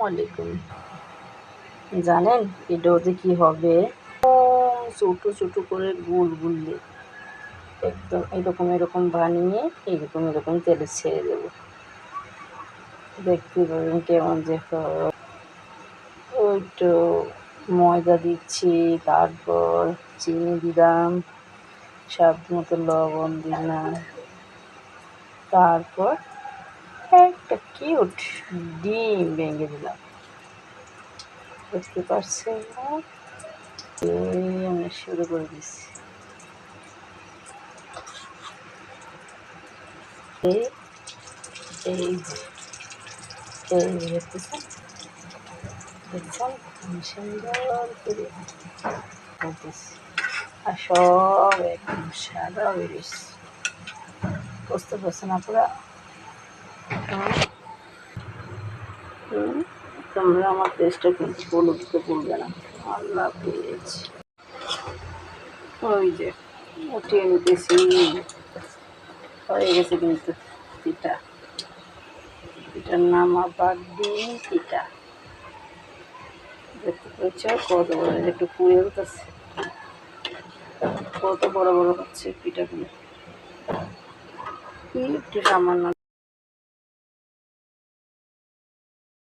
আলাইকুম। জানেন ভিডিওতে কি হবে? ছোট ছোট করে গোল গুললে একদম এরকম বানিয়ে এরকম তেলে ছেড়ে দেবো। দেখতে পাবেন কেমন যে হয়। ওইটো ময়দা দিচ্ছি, তারপর চিনি দিলাম, স্বাদ মতো লবণ দিলাম, তারপর একটা কিউট ডিম ভেঙে দিলাম। দেখতে পাচ্ছেন না? আমি শুরু করে দিচ্ছি। এই এই দেখতেছেন দেখছেন আমি সুন্দর করে করতেছি, আর সব একদম সাদা হয়ে গেছে। বুঝতে পারছেন আপনারা? তোমরা আমার পেজটা কিন্তু ফলো দিতে ভুলবে না। আল্লাহ হাফেজ। ওই যে উঠিয়ে নিতেছি, হয়ে গেছে কিন্তু পিঠা। পিঠার নাম আবার ডিম পিঠা। দেখতে পাচ্ছ কত বড়, একটু পুড়ে উঠেছে, কত বড় বড় হচ্ছে পিঠাগুলো। একটু সামান্য